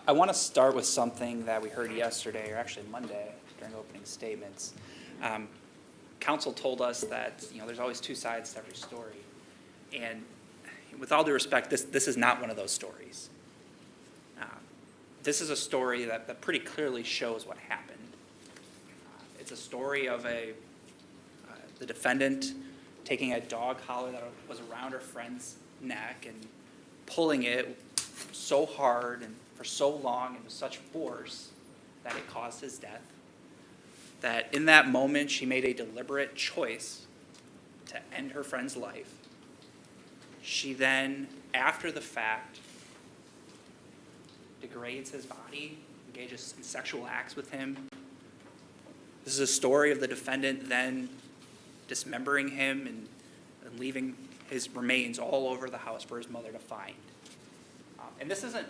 I want to start with something that we heard yesterday, or actually Monday, during opening statements. Counsel told us that there's always two sides to every story, and with all due respect, this is not one of those stories. This is a story that pretty clearly shows what happened. It's a story of the defendant taking a dog collar that was around her friend's neck and pulling it so hard and for so long and with such force that it caused his death. That in that moment, she made a deliberate choice to end her friend's life. She then, after the fact, degrades his body, engages in sexual acts with him. This is a story of the defendant then dismembering him and leaving his remains all over the house for his mother to find. And this isn't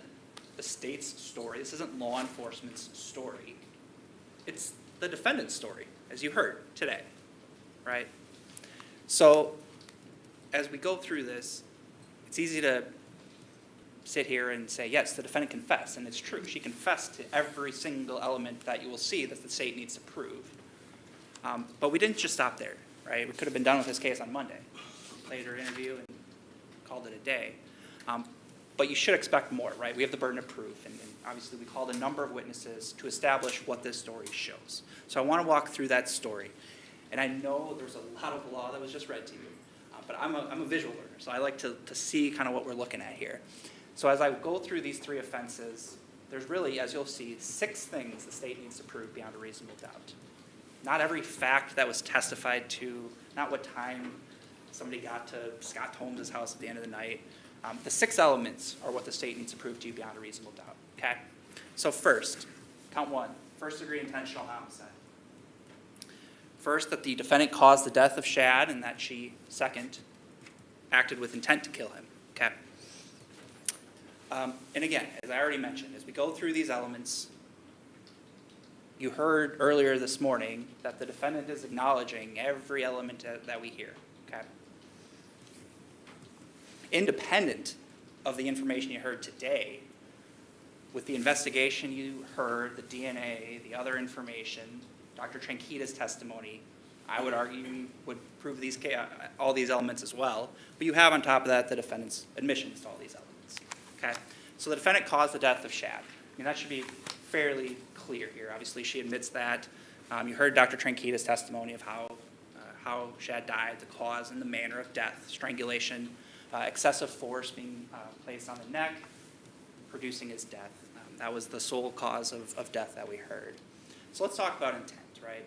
the state's story. This isn't law enforcement's story. It's the defendant's story, as you heard today, right? So as we go through this, it's easy to sit here and say, yes, the defendant confessed, and it's true. She confessed to every single element that you will see that the state needs to prove. But we didn't just stop there, right? We could have been done with this case on Monday, played her interview and called it a day. But you should expect more, right? We have the burden of proof, and obviously we called a number of witnesses to establish what this story shows. So I want to walk through that story. And I know there's a lot of law that was just read to you, but I'm a visual learner, so I like to see kind of what we're looking at here. So as I go through these three offenses, there's really, as you'll see, 6 things the state needs to prove beyond a reasonable doubt. Not every fact that was testified to, not what time somebody got to Scott Holmes' house at the end of the night. The 6 elements are what the state needs to prove to you beyond a reasonable doubt, okay? So first, count 1, first-degree intentional homicide. First, that the defendant caused the death of Shad, and that she, second, acted with intent to kill him, okay? And again, as I already mentioned, as we go through these elements, you heard earlier this morning that the defendant is acknowledging every element that we hear, okay? Independent of the information you heard today, with the investigation you heard, the DNA, the other information, Dr. Tranquita's testimony, I would argue would prove all these elements as well. But you have on top of that the defendant's admissions to all these elements. Okay? So the defendant caused the death of Shad. I mean, that should be fairly clear here. Obviously, she admits that. You heard Dr. Tranquita's testimony of how Shad died, the cause and the manner of death, strangulation, excessive force being placed on the neck, producing his death. That was the sole cause of death that we heard. So let's talk about intent, right?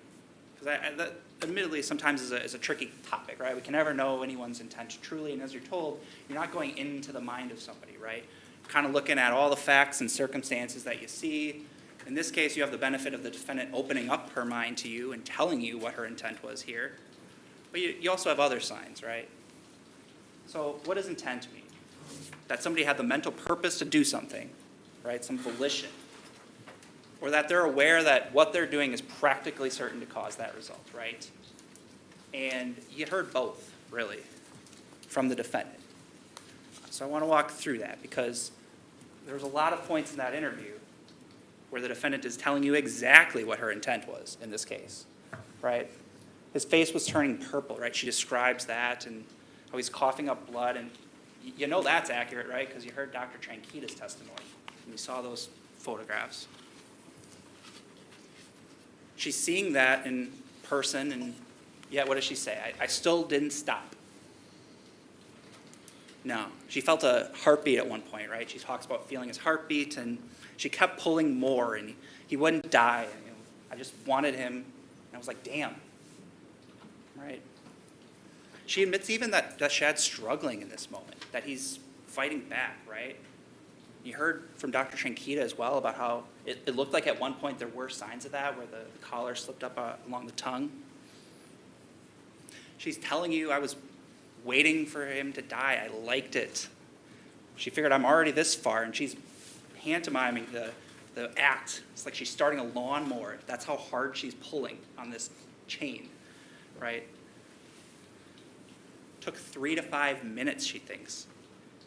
Because that admittedly sometimes is a tricky topic, right? We can never know anyone's intent truly, and as you're told, you're not going into the mind of somebody, right? Kind of looking at all the facts and circumstances that you see. In this case, you have the benefit of the defendant opening up her mind to you and telling you what her intent was here. But you also have other signs, right? So what does intent mean? That somebody had the mental purpose to do something, right? Some volition. Or that they're aware that what they're doing is practically certain to cause that result, right? And you heard both, really, from the defendant. So I want to walk through that because there's a lot of points in that interview where the defendant is telling you exactly what her intent was in this case, right? His face was turning purple, right? She describes that and how he's coughing up blood, and you know that's accurate, right? Because you heard Dr. Tranquita's testimony and you saw those photographs. She's seeing that in person, and yet what does she say? I still didn't stop. No, she felt a heartbeat at one point, right? She talks about feeling his heartbeat, and she kept pulling more, and he wouldn't die. And, I just wanted him, and I was like, damn, right? She admits even that Shad's struggling in this moment, that he's fighting back, right? You heard from Dr. Tranquita as well about how it looked like at one point there were signs of that, where the collar slipped up along the tongue. She's telling you, I was waiting for him to die. I liked it. She figured I'm already this far, and she's pantomiming the act. It's like she's starting a lawnmower. That's how hard she's pulling on this chain, right? Took 3 to 5 minutes, she thinks.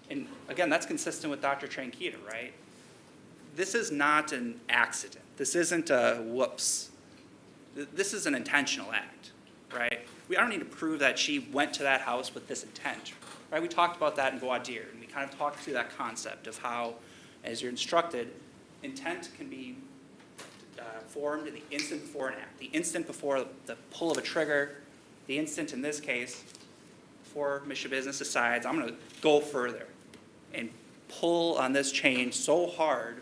And again, that's consistent with Dr. Tranquita, right? this is not an accident. This isn't a whoops. This is an intentional act, right? We don't need to prove that she went to that house with this intent, right? We talked about that in voir dire, and we kind of talked through that concept of how, as you're instructed, intent can be formed in the instant before an act, the instant before the pull of a trigger, the instant in this case before Ms. Business decides, I'm going to go further and pull on this chain so hard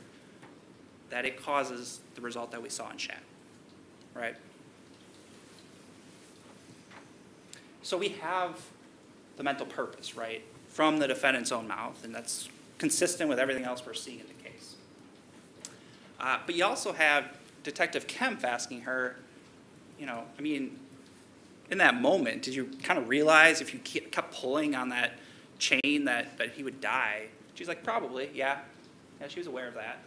that it causes the result that we saw in chat, right? So we have the mental purpose, right, from the defendant's own mouth, and that's consistent with everything else we're seeing in the case. But you also have Detective Kempf asking her, you know, I mean, in that moment, did you kind of realize if you kept pulling on that chain that he would die? She's like, probably, yeah. Yeah, she was aware of that,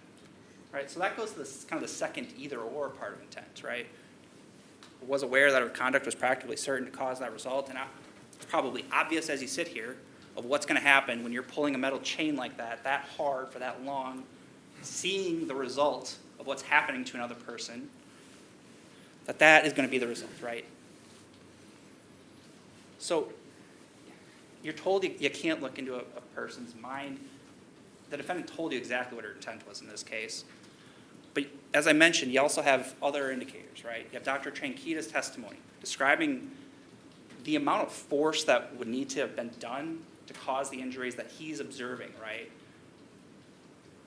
right? So that goes to this kind of the second either-or part of intent, right? Was aware that her conduct was practically certain to cause that result, and it's probably obvious as you sit here of what's going to happen when you're pulling a metal chain like that hard for that long, seeing the result of what's happening to another person, that is going to be the result, right? So you're told you can't look into a person's mind. The defendant told you exactly what her intent was in this case. But as I mentioned, you also have other indicators, right? You have Dr. Tranquita's testimony describing the amount of force that would need to have been done to cause the injuries that he's observing, right?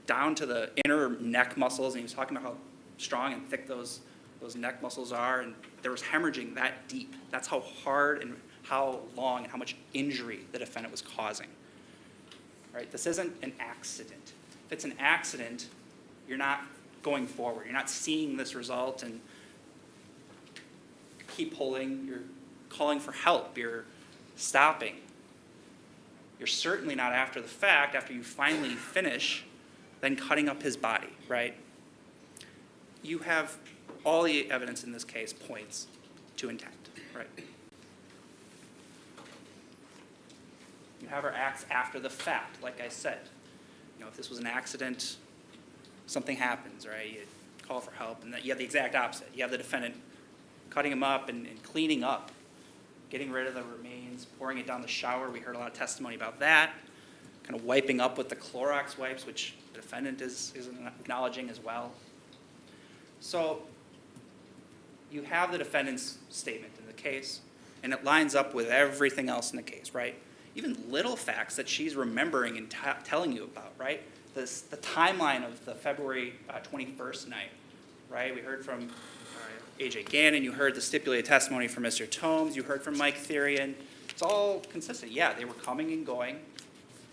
Down to the inner neck muscles, and he was talking about how strong and thick those neck muscles are, and there was hemorrhaging that deep. That's how hard and how long and how much injury the defendant was causing, right? This isn't an accident. If it's an accident, you're not going forward. You're not seeing this result and keep pulling. You're calling for help. You're stopping. You're certainly not after the fact, after you finally finish, then cutting up his body, right? You have all the evidence in this case points to intent, right? You have her acts after the fact, like I said. You know, if this was an accident, something happens, right? You call for help, and you have the exact opposite. You have the defendant cutting him up and cleaning up, getting rid of the remains, pouring it down the shower. We heard a lot of testimony about that. Kind of wiping up with the Clorox wipes, which the defendant is acknowledging as well. So you have the defendant's statement in the case, and it lines up with everything else in the case, right? Even little facts that she's remembering and telling you about, right? The timeline of the February 21st night, right? We heard from A.J. Gannon. You heard the stipulated testimony from Mr. Tomes. You heard from Mike Therian. It's all consistent. Yeah, they were coming and going.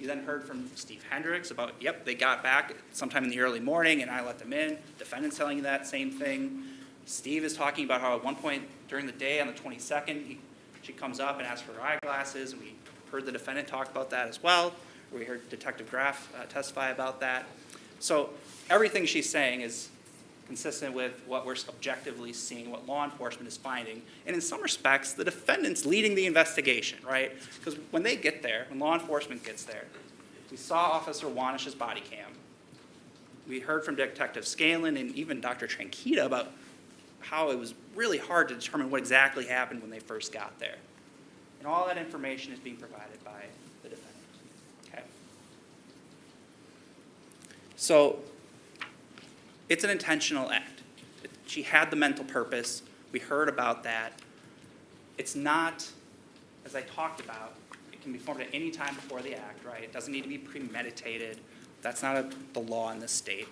You then heard from Steve Hendricks about, yep, they got back sometime in the early morning and I let them in. Defendant's telling you that same thing. Steve is talking about how at one point during the day on the 22nd, she comes up and asks for her eyeglasses, and we heard the defendant talk about that as well. We heard Detective Graff testify about that. So everything she's saying is consistent with what we're objectively seeing, what law enforcement is finding. And in some respects, the defendant's leading the investigation, right? Because when they get there, when law enforcement gets there, we saw Officer Wanish's body cam. We heard from Detective Scanlon and even Dr. Tranquita about how it was really hard to determine what exactly happened when they first got there. And all that information is being provided by the defendant. Okay? So it's an intentional act. She had the mental purpose. We heard about that. It's not, as I talked about, it can be formed at any time before the act, right? It doesn't need to be premeditated. That's not the law in this state.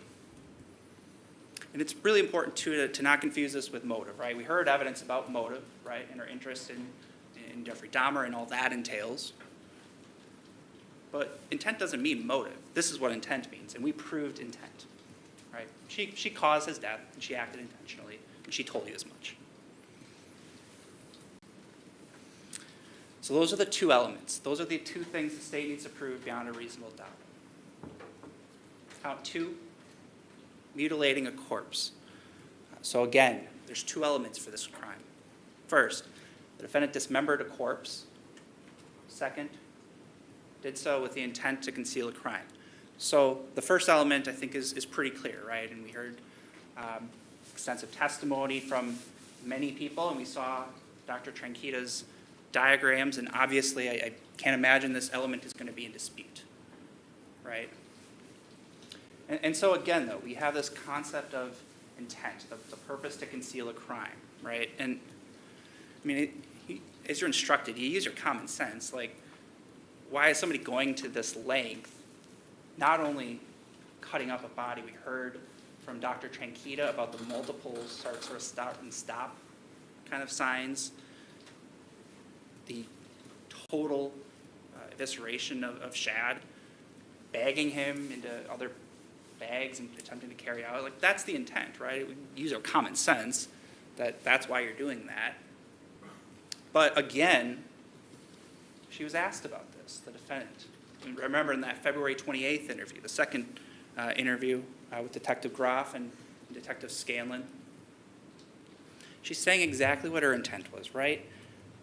And it's really important, too, to not confuse this with motive, right? We heard evidence about motive, right, and her interest in Jeffrey Dahmer and all that entails. But intent doesn't mean motive. This is what intent means, and we proved intent. Right? She caused his death, and she acted intentionally, and she told you as much. So those are the two elements. Those are the two things the state needs to prove beyond a reasonable doubt. Count two, mutilating a corpse. So again, there's two elements for this crime. First, the defendant dismembered a corpse. Second, did so with the intent to conceal a crime. So the first element, I think, is pretty clear, right? And we heard extensive testimony from many people, and we saw Dr. Tranquita's diagrams, and obviously I can't imagine this element is going to be in dispute, right? And so again, though, we have this concept of intent, the purpose to conceal a crime, right? And I mean, as you're instructed, you use your common sense. Like, why is somebody going to this length, not only cutting up a body? We heard from Dr. Tranquita about the multiple sort of start and stop kind of signs, the total evisceration of Shad, bagging him into other bags and attempting to carry out. Like, that's the intent, right? We use our common sense that's why you're doing that. But again, she was asked about this, the defendant. And remember in that February 28th interview, the second interview with Detective Groff and Detective Scanlon, she's saying exactly what her intent was, right?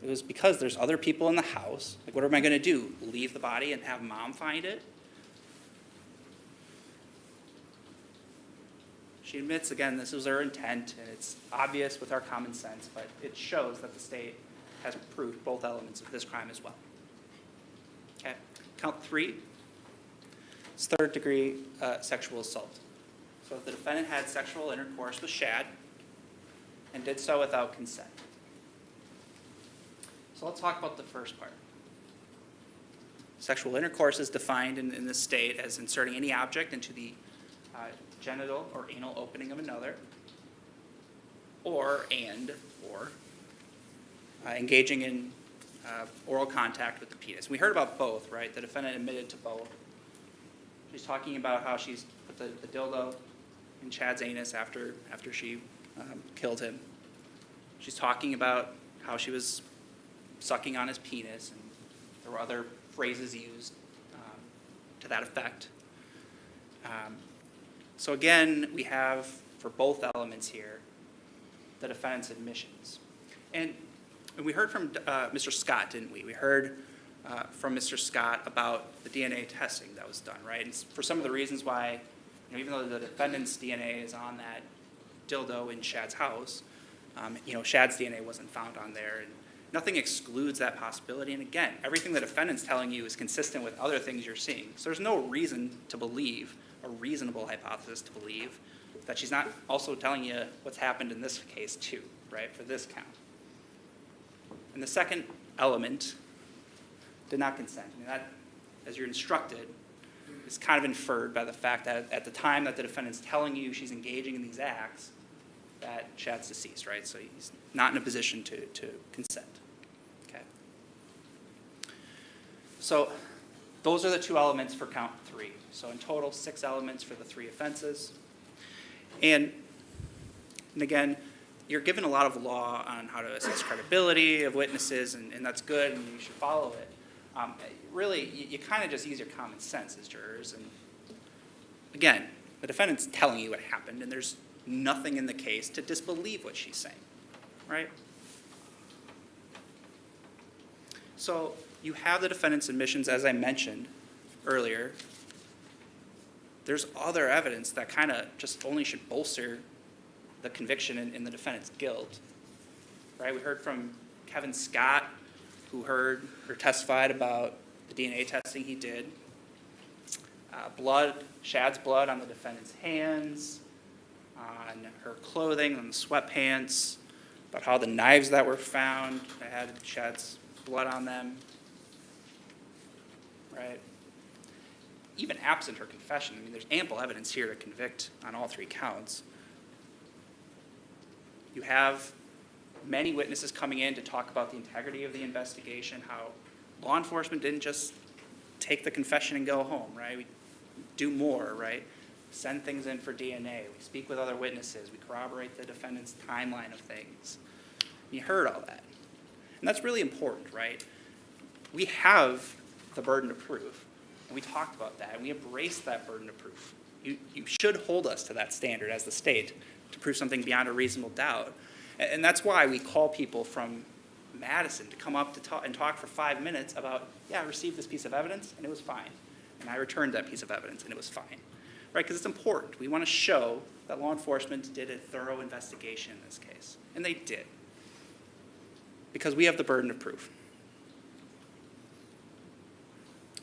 It was because there's other people in the house. Like, what am I going to do? Leave the body and have Mom find it? She admits, again, this was her intent, and it's obvious with our common sense, but it shows that the state has proved both elements of this crime as well. Okay, count 3. It's third-degree sexual assault. So the defendant had sexual intercourse with Shad and did so without consent. So let's talk about the first part. Sexual intercourse is defined in this state as inserting any object into the genital or anal opening of another, or engaging in oral contact with the penis. We heard about both, right? The defendant admitted to both. She's talking about how she's put the dildo in Chad's anus after she killed him. She's talking about how she was sucking on his penis, and there were other phrases used to that effect. So again, we have, for both elements here, the defendant's admissions. And we heard from Mr. Scott, didn't we? We heard from Mr. Scott about the DNA testing that was done, right? And for some of the reasons why, even though the defendant's DNA is on that dildo in Shad's house, Shad's DNA wasn't found on there, and nothing excludes that possibility. And again, everything the defendant's telling you is consistent with other things you're seeing. So there's no reason to believe, a reasonable hypothesis to believe, that she's not also telling you what's happened in this case too, right, for this count. And the second element, did not consent. I mean, that, as you're instructed, is kind of inferred by the fact that at the time that the defendant's telling you she's engaging in these acts, that Shad's deceased, right? So he's not in a position to consent. Okay. So those are the 2 elements for count 3. So in total, 6 elements for the 3 offenses. And again, you're given a lot of law on how to assess credibility of witnesses, and that's good, and you should follow it. Really, you kind of just use your common sense as jurors. And again, the defendant's telling you what happened, and there's nothing in the case to disbelieve what she's saying, right? So you have the defendant's admissions, as I mentioned earlier. There's other evidence that kind of just only should bolster the conviction in the defendant's guilt, right? We heard from Kevin Scott, who heard or testified about the DNA testing he did. Shad's blood on the defendant's hands, on her clothing, on the sweatpants, about how the knives that were found had Shad's blood on them, right? Even absent her confession, I mean, there's ample evidence here to convict on all 3 counts. You have many witnesses coming in to talk about the integrity of the investigation, how law enforcement didn't just take the confession and go home, right? We do more, right? Send things in for DNA. We speak with other witnesses. We corroborate the defendant's timeline of things. You heard all that. And that's really important, right? We have the burden of proof, and we talked about that, and we embrace that burden of proof. You should hold us to that standard as the state to prove something beyond a reasonable doubt. And that's why we call people from Madison to come up to talk for 5 minutes about, yeah, I received this piece of evidence, and it was fine. and I returned that piece of evidence, and it was fine, right? Because it's important. We want to show that law enforcement did a thorough investigation in this case, and they did, because we have the burden of proof.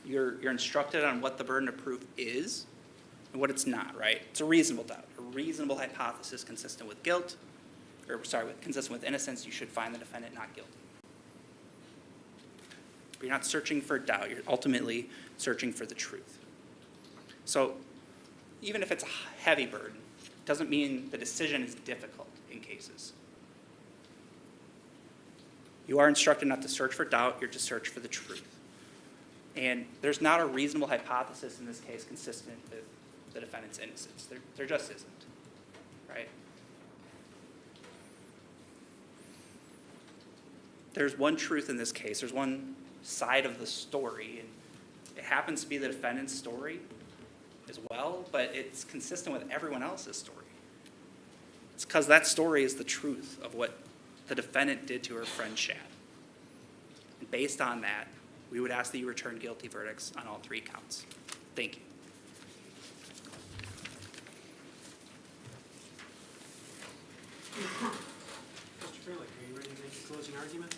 You're instructed on what the burden of proof is and what it's not, right? It's a reasonable doubt, a reasonable hypothesis consistent with guilt, consistent with innocence. You should find the defendant not guilty. But you're not searching for doubt. You're ultimately searching for the truth. So even if it's a heavy burden, it doesn't mean the decision is difficult in cases. You are instructed not to search for doubt. You're to search for the truth. And there's not a reasonable hypothesis in this case consistent with the defendant's innocence. There just isn't, right? There's one truth in this case. There's one side of the story, and it happens to be the defendant's story as well, but it's consistent with everyone else's story. It's because that story is the truth of what the defendant did to her friend Shad. And based on that, we would ask that you return guilty verdicts on all 3 counts. Thank you. Mr. Furlick, are you ready to make your closing argument?